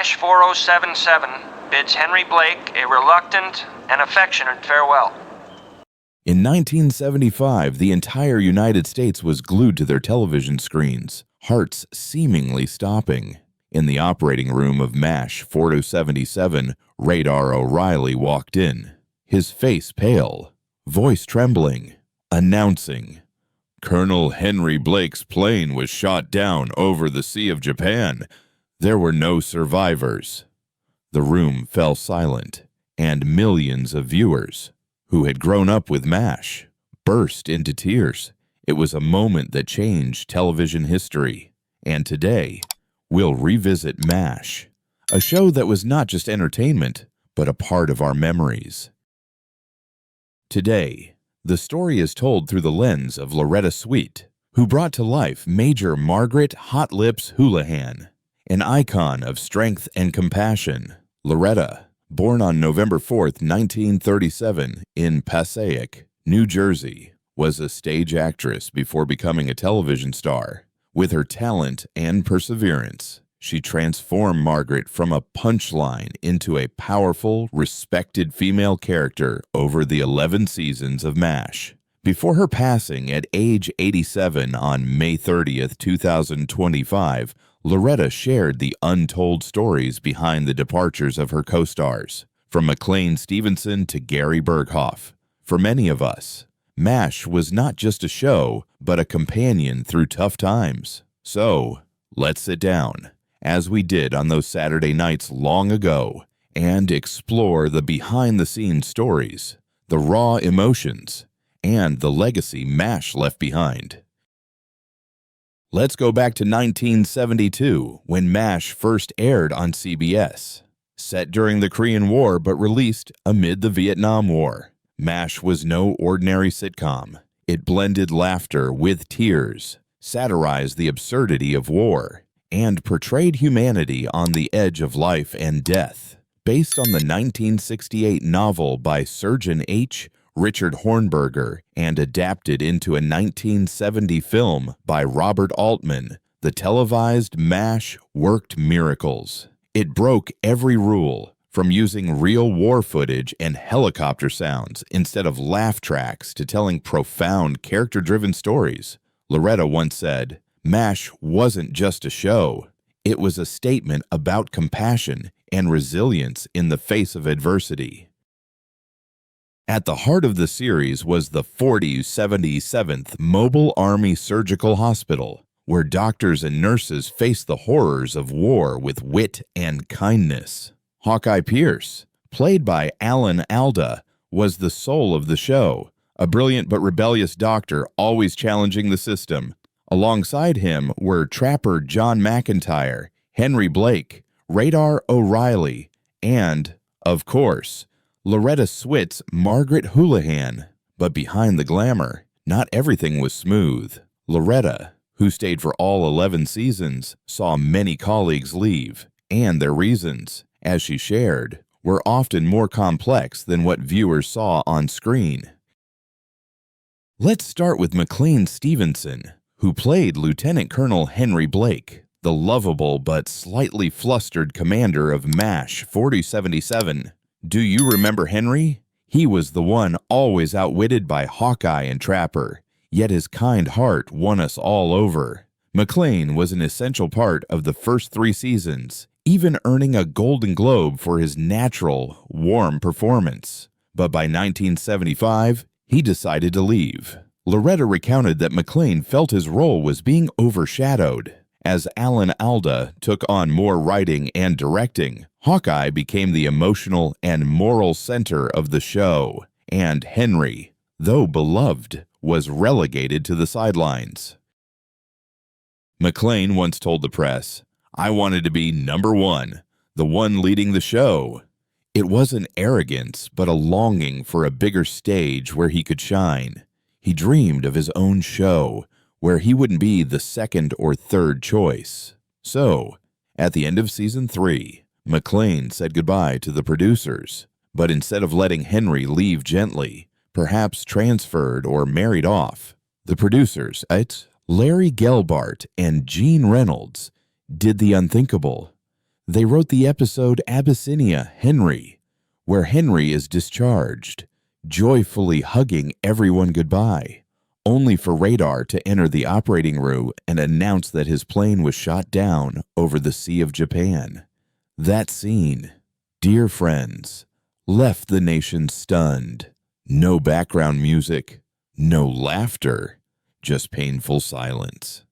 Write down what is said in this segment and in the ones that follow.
MASH 4077 bids Henry Blake a reluctant and affectionate farewell. In 1975, the entire United States was glued to their television screens, hearts seemingly stopping. In the operating room of MASH 4077, Radar O'Reilly walked in, his face pale, voice trembling, announcing, "Colonel Henry Blake's plane was shot down over the Sea of Japan. There were no survivors." The room fell silent, and millions of viewers, who had grown up with MASH, burst into tears. It was a moment that changed television history. And today, we'll revisit MASH, a show that was not just entertainment, but a part of our memories. Today, the story is told through the lens of Loretta Swit, who brought to life Major Margaret "Hot Lips" Houlihan, an icon of strength and compassion. Loretta, born on November 4, 1937, in Passaic, New Jersey, was a stage actress before becoming a television star. With her talent and perseverance, she transformed Margaret from a punchline into a powerful, respected female character over the 11 seasons of MASH. Before her passing at age 87 on May 30, 2025, Loretta shared the untold stories behind the departures of her co-stars, from McLean Stevenson to Gary Burghoff. For many of us, MASH was not just a show, but a companion through tough times. So, let's sit down, as we did on those Saturday nights long ago, and explore the behind-the-scenes stories, the raw emotions, and the legacy MASH left behind. Let's go back to 1972, when MASH first aired on CBS. Set during the Korean War but released amid the Vietnam War, MASH was no ordinary sitcom. It blended laughter with tears, satirized the absurdity of war, and portrayed humanity on the edge of life and death. Based on the 1968 novel by Surgeon H. Richard Hornberger and adapted into a 1970 film by Robert Altman, the televised MASH worked miracles. It broke every rule, from using real war footage and helicopter sounds instead of laugh tracks to telling profound, character-driven stories. Loretta once said, "MASH wasn't just a show. It was a statement about compassion and resilience in the face of adversity." At the heart of the series was the 4077th Mobile Army Surgical Hospital, where doctors and nurses faced the horrors of war with wit and kindness. Hawkeye Pierce, played by Alan Alda, was the soul of the show, a brilliant but rebellious doctor always challenging the system. Alongside him were Trapper John McIntyre, Henry Blake, Radar O'Reilly, and, of course, Loretta Swit's Margaret Houlihan. But behind the glamour, not everything was smooth. Loretta, who stayed for all 11 seasons, saw many colleagues leave, and their reasons, as she shared, were often more complex than what viewers saw on screen. Let's start with McLean Stevenson, who played Lieutenant Colonel Henry Blake, the lovable but slightly flustered commander of MASH 4077. Do you remember Henry? He was the one always outwitted by Hawkeye and Trapper, yet his kind heart won us all over. McLean was an essential part of the first 3 seasons, even earning a Golden Globe for his natural, warm performance. But by 1975, he decided to leave. Loretta recounted that McLean felt his role was being overshadowed. As Alan Alda took on more writing and directing, Hawkeye became the emotional and moral center of the show, and Henry, though beloved, was relegated to the sidelines. McLean once told the press, "I wanted to be number one, the one leading the show." It wasn't arrogance, but a longing for a bigger stage where he could shine. He dreamed of his own show, where he wouldn't be the second or third choice. So, at the end of season 3, McLean said goodbye to the producers, but instead of letting Henry leave gently, perhaps transferred or married off, the producers, Larry Gelbart and Gene Reynolds, did the unthinkable. They wrote the episode Abyssinia, Henry, where Henry is discharged, joyfully hugging everyone goodbye, only for Radar to enter the operating room and announce that his plane was shot down over the Sea of Japan. That scene, dear friends, left the nation stunned. No background music, no laughter, just painful silence.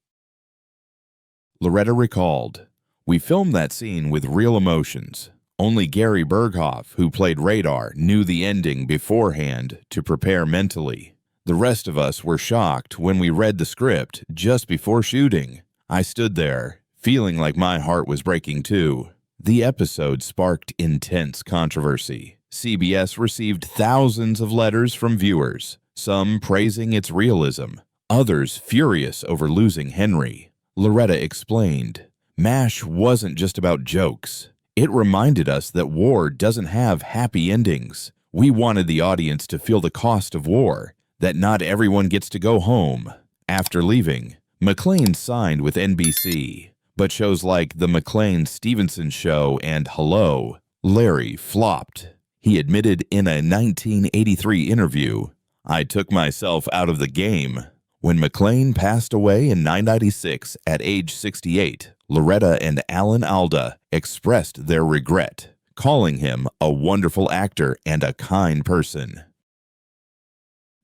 Loretta recalled, "We filmed that scene with real emotions. Only Gary Burghoff, who played Radar, knew the ending beforehand to prepare mentally. The rest of us were shocked when we read the script just before shooting. I stood there, feeling like my heart was breaking too." The episode sparked intense controversy. CBS received thousands of letters from viewers, some praising its realism, others furious over losing Henry. Loretta explained, "MASH wasn't just about jokes. It reminded us that war doesn't have happy endings. We wanted the audience to feel the cost of war, that not everyone gets to go home." After leaving, McLean signed with NBC, but shows like The McLean Stevenson Show and Hello, Larry flopped. He admitted in a 1983 interview, "I took myself out of the game." When McLean passed away in 1996 at age 68, Loretta and Alan Alda expressed their regret, calling him a wonderful actor and a kind person.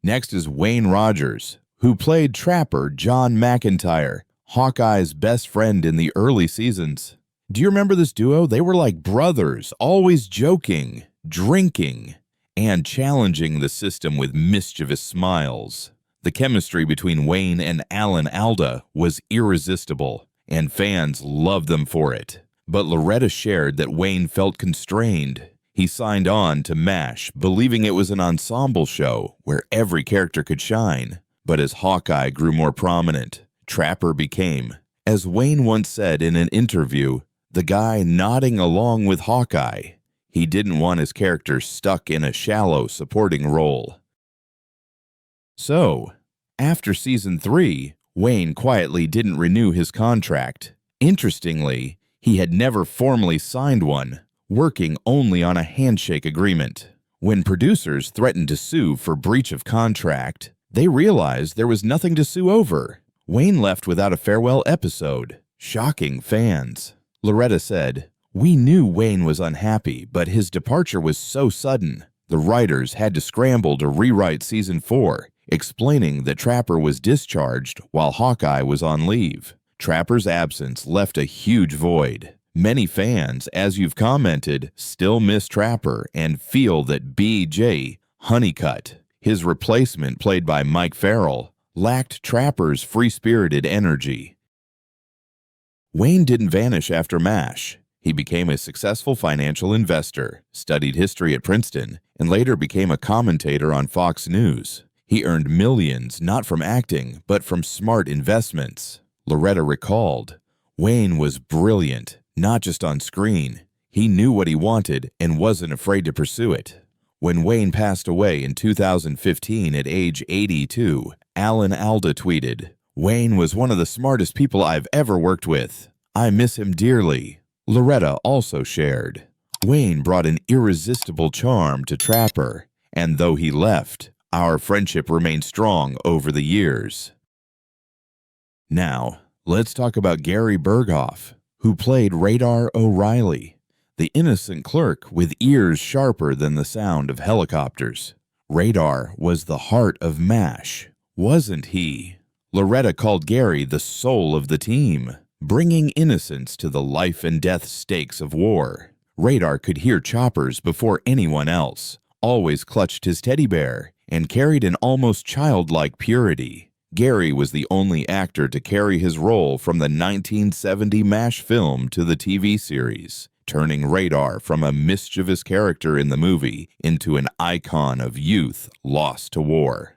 Next is Wayne Rogers, who played Trapper John McIntyre, Hawkeye's best friend in the early seasons. Do you remember this duo? They were like brothers, always joking, drinking, and challenging the system with mischievous smiles. The chemistry between Wayne and Alan Alda was irresistible, and fans loved them for it. But Loretta shared that Wayne felt constrained. He signed on to MASH, believing it was an ensemble show where every character could shine. But as Hawkeye grew more prominent, Trapper became, as Wayne once said in an interview, the guy nodding along with Hawkeye. He didn't want his character stuck in a shallow supporting role. So, after season 3, Wayne quietly didn't renew his contract. Interestingly, he had never formally signed one, working only on a handshake agreement. When producers threatened to sue for breach of contract, they realized there was nothing to sue over. Wayne left without a farewell episode, shocking fans. Loretta said, "We knew Wayne was unhappy, but his departure was so sudden. The writers had to scramble to rewrite season 4, explaining that Trapper was discharged while Hawkeye was on leave. Trapper's absence left a huge void. Many fans, as you've commented, still miss Trapper and feel that B.J. Honeycutt, his replacement played by Mike Farrell, lacked Trapper's free-spirited energy." Wayne didn't vanish after MASH. He became a successful financial investor, studied history at Princeton, and later became a commentator on Fox News. He earned millions not from acting, but from smart investments. Loretta recalled, "Wayne was brilliant, not just on screen. He knew what he wanted and wasn't afraid to pursue it." When Wayne passed away in 2015 at age 82, Alan Alda tweeted, "Wayne was one of the smartest people I've ever worked with. I miss him dearly." Loretta also shared, "Wayne brought an irresistible charm to Trapper, and though he left, our friendship remained strong over the years." Now, let's talk about Gary Burghoff, who played Radar O'Reilly, the innocent clerk with ears sharper than the sound of helicopters. Radar was the heart of MASH, wasn't he? Loretta called Gary the soul of the team, bringing innocence to the life and death stakes of war. Radar could hear choppers before anyone else, always clutched his teddy bear, and carried an almost childlike purity. Gary was the only actor to carry his role from the 1970 MASH film to the TV series, turning Radar from a mischievous character in the movie into an icon of youth lost to war.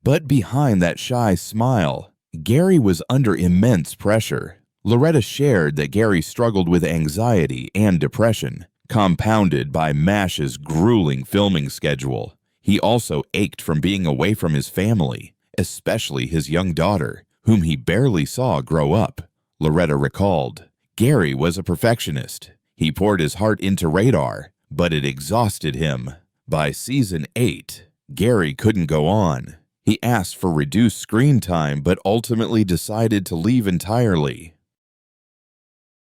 But behind that shy smile, Gary was under immense pressure. Loretta shared that Gary struggled with anxiety and depression, compounded by MASH's grueling filming schedule. He also ached from being away from his family, especially his young daughter, whom he barely saw grow up. Loretta recalled, Gary was a perfectionist. He poured his heart into Radar, but it exhausted him. By season 8, Gary couldn't go on. He asked for reduced screen time but ultimately decided to leave entirely.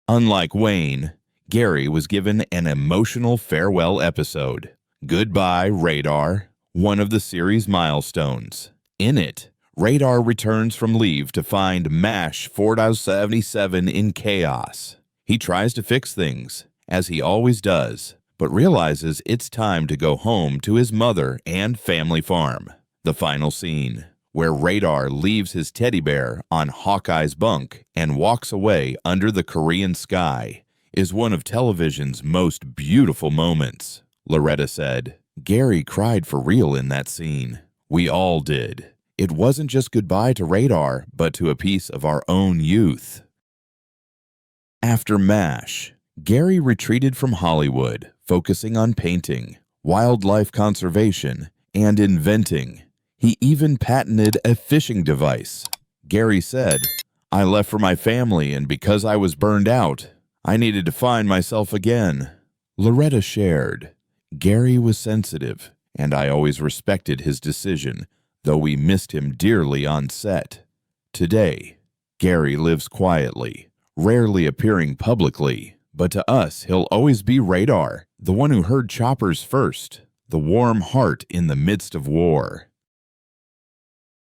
Unlike Wayne, Gary was given an emotional farewell episode, Goodbye, Radar, one of the series' milestones. In it, Radar returns from leave to find MASH 4.77 in chaos. He tries to fix things, as he always does, but realizes it's time to go home to his mother and family farm. The final scene, where Radar leaves his teddy bear on Hawkeye's bunk and walks away under the Korean sky, is one of television's most beautiful moments. Loretta said, Gary cried for real in that scene. We all did. It wasn't just goodbye to Radar, but to a piece of our own youth. After MASH, Gary retreated from Hollywood, focusing on painting, wildlife conservation, and inventing. He even patented a fishing device. Gary said, I left for my family, and because I was burned out, I needed to find myself again. Loretta shared, Gary was sensitive, and I always respected his decision, though we missed him dearly on set. Today, Gary lives quietly, rarely appearing publicly, but to us he'll always be Radar, the one who heard choppers first, the warm heart in the midst of war.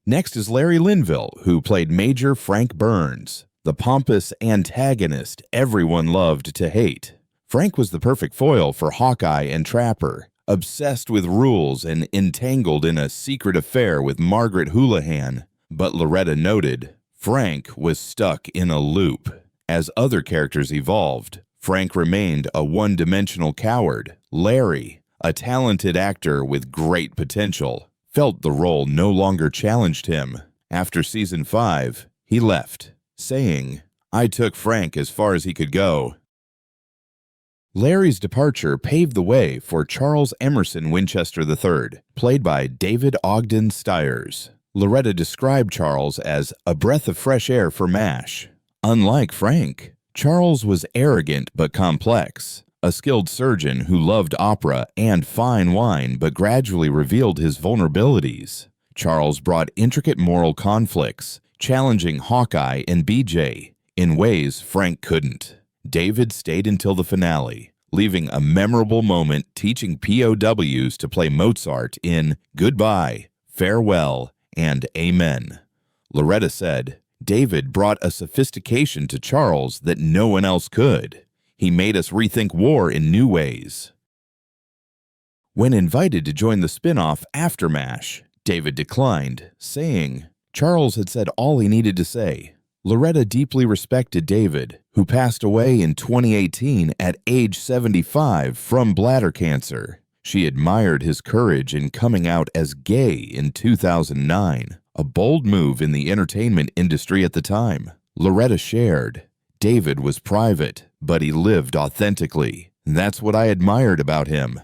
Next is Larry Linville, who played Major Frank Burns, the pompous antagonist everyone loved to hate. Frank was the perfect foil for Hawkeye and Trapper, obsessed with rules and entangled in a secret affair with Margaret Houlihan. But Loretta noted, Frank was stuck in a loop. As other characters evolved, Frank remained a one-dimensional coward. Larry, a talented actor with great potential, felt the role no longer challenged him. After season 5, he left, saying, I took Frank as far as he could go. Larry's departure paved the way for Charles Emerson Winchester III, played by David Ogden Stiers. Loretta described Charles as a breath of fresh air for MASH. Unlike Frank, Charles was arrogant but complex, a skilled surgeon who loved opera and fine wine but gradually revealed his vulnerabilities. Charles brought intricate moral conflicts, challenging Hawkeye and BJ in ways Frank couldn't. David stayed until the finale, leaving a memorable moment teaching POWs to play Mozart in Goodbye, Farewell, and Amen. Loretta said, David brought a sophistication to Charles that no one else could. He made us rethink war in new ways. When invited to join the spin-off after MASH, David declined, saying Charles had said all he needed to say. Loretta deeply respected David, who passed away in 2018 at age 75 from bladder cancer. She admired his courage in coming out as gay in 2009, a bold move in the entertainment industry at the time. Loretta shared, David was private, but he lived authentically. That's what I admired about him.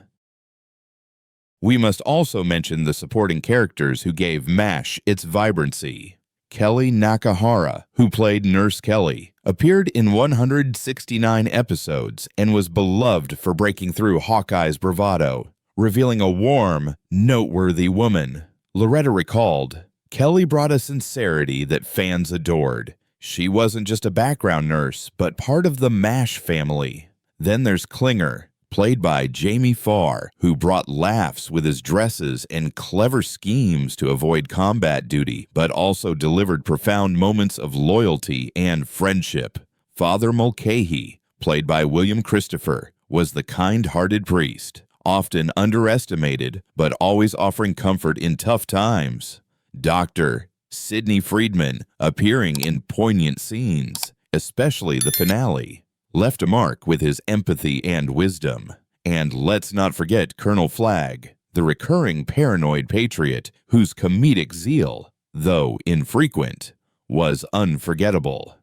We must also mention the supporting characters who gave MASH its vibrancy. Kelly Nakahara, who played Nurse Kelly, appeared in 169 episodes and was beloved for breaking through Hawkeye's bravado, revealing a warm, noteworthy woman. Loretta recalled, Kelly brought a sincerity that fans adored. She wasn't just a background nurse, but part of the MASH family. Then there's Klinger, played by Jamie Farr, who brought laughs with his dresses and clever schemes to avoid combat duty, but also delivered profound moments of loyalty and friendship. Father Mulcahy, played by William Christopher, was the kind-hearted priest, often underestimated, but always offering comfort in tough times. Dr. Sidney Friedman, appearing in poignant scenes, especially the finale, left a mark with his empathy and wisdom. And let's not forget Colonel Flagg, the recurring paranoid patriot whose comedic zeal, though infrequent, was unforgettable.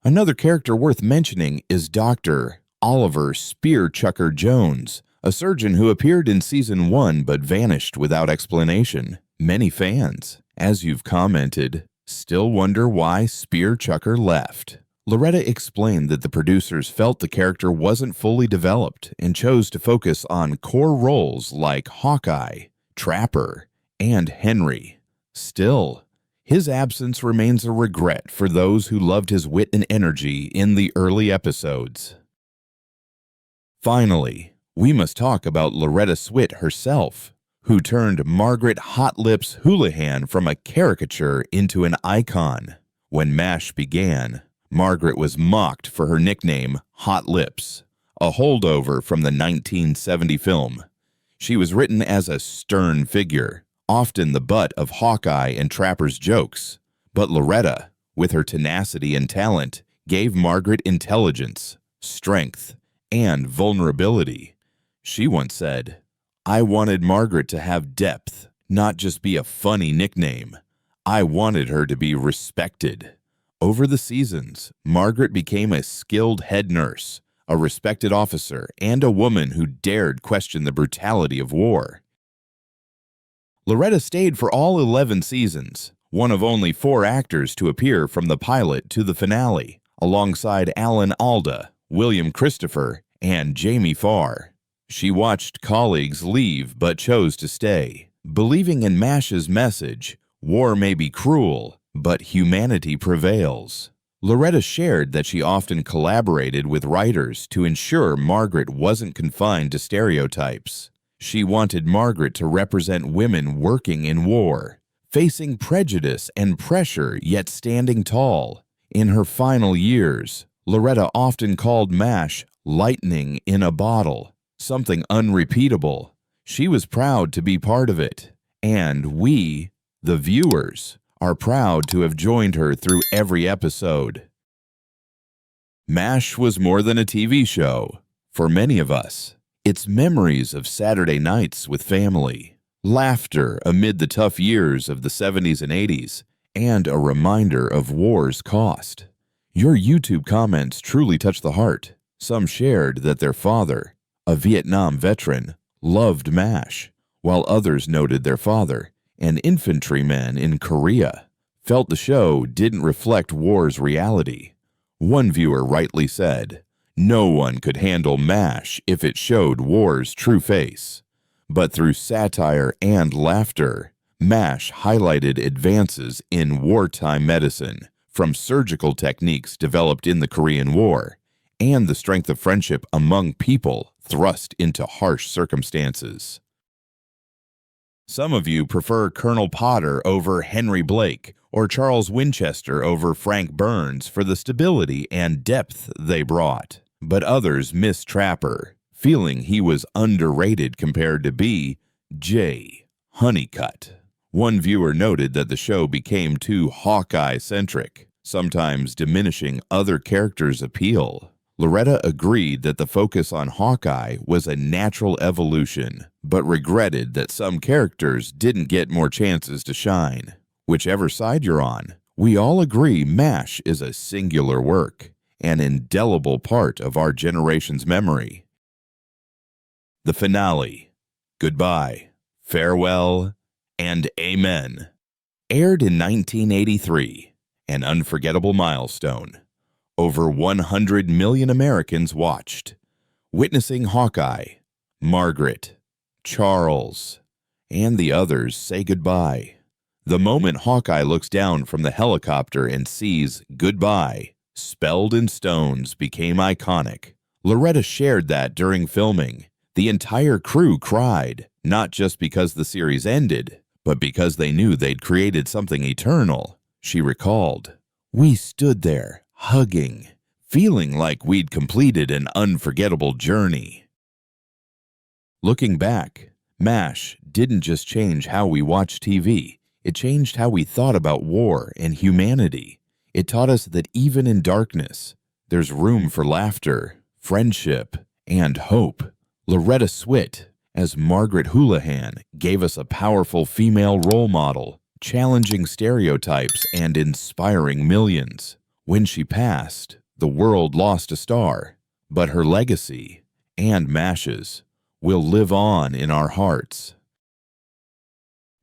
Another character worth mentioning is Dr. Oliver Spearchucker Jones, a surgeon who appeared in Season 1 but vanished without explanation. Many fans, as you've commented, still wonder why Spearchucker left. Loretta explained that the producers felt the character wasn't fully developed and chose to focus on core roles like Hawkeye, Trapper, and Henry. Still, his absence remains a regret for those who loved his wit and energy in the early episodes. Finally, we must talk about Loretta Swit herself, who turned Margaret Hot Lips Houlihan from a caricature into an icon. When MASH began, Margaret was mocked for her nickname Hot Lips, a holdover from the 1970 film. She was written as a stern figure, often the butt of Hawkeye and Trapper's jokes. But Loretta, with her tenacity and talent, gave Margaret intelligence, strength, and vulnerability. She once said, "I wanted Margaret to have depth, not just be a funny nickname. I wanted her to be respected." Over the seasons, Margaret became a skilled head nurse, a respected officer, and a woman who dared question the brutality of war. Loretta stayed for all 11 seasons, one of only 4 actors to appear from the pilot to the finale, alongside Alan Alda, William Christopher, and Jamie Farr. She watched colleagues leave but chose to stay, believing in MASH's message, "War may be cruel, but humanity prevails." Loretta shared that she often collaborated with writers to ensure Margaret wasn't confined to stereotypes. She wanted Margaret to represent women working in war, facing prejudice and pressure yet standing tall. In her final years, Loretta often called MASH lightning in a bottle, something unrepeatable. She was proud to be part of it, and we, the viewers, are proud to have joined her through every episode. MASH was more than a TV show. For many of us, it's memories of Saturday nights with family, laughter amid the tough years of the 70s and 80s, and a reminder of war's cost. Your YouTube comments truly touch the heart. Some shared that their father, a Vietnam veteran, loved MASH, while others noted their father, an infantryman in Korea, felt the show didn't reflect war's reality. One viewer rightly said, "No one could handle MASH if it showed war's true face." But through satire and laughter, MASH highlighted advances in wartime medicine, from surgical techniques developed in the Korean War, and the strength of friendship among people thrust into harsh circumstances. Some of you prefer Colonel Potter over Henry Blake, or Charles Winchester over Frank Burns for the stability and depth they brought. But others miss Trapper, feeling he was underrated compared to B.J. Honeycutt. One viewer noted that the show became too Hawkeye-centric, sometimes diminishing other characters' appeal. Loretta agreed that the focus on Hawkeye was a natural evolution, but regretted that some characters didn't get more chances to shine. Whichever side you're on, we all agree MASH is a singular work, an indelible part of our generation's memory. The finale, Goodbye, Farewell, and Amen, aired in 1983, an unforgettable milestone. Over 100 million Americans watched, witnessing Hawkeye, Margaret, Charles, and the others say goodbye. The moment Hawkeye looks down from the helicopter and sees "Goodbye" spelled in stones became iconic. Loretta shared that during filming, the entire crew cried, not just because the series ended, but because they knew they'd created something eternal. She recalled, "We stood there, hugging, feeling like we'd completed an unforgettable journey." Looking back, MASH didn't just change how we watch TV. It changed how we thought about war and humanity. It taught us that even in darkness, there's room for laughter, friendship, and hope. Loretta Swit, as Margaret Houlihan, gave us a powerful female role model, challenging stereotypes and inspiring millions. When she passed, the world lost a star, but her legacy, and MASH's, will live on in our hearts.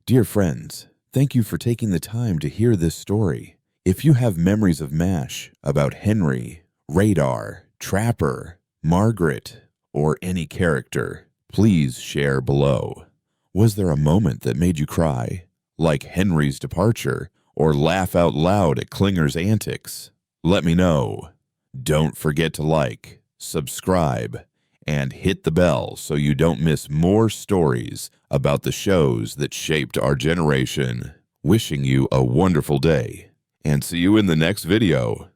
Dear friends, thank you for taking the time to hear this story. If you have memories of MASH about Henry, Radar, Trapper, Margaret, or any character, please share below. Was there a moment that made you cry, like Henry's departure, or laugh out loud at Klinger's antics? Let me know. Don't forget to like, subscribe, and hit the bell so you don't miss more stories about the shows that shaped our generation. Wishing you a wonderful day, and see you in the next video.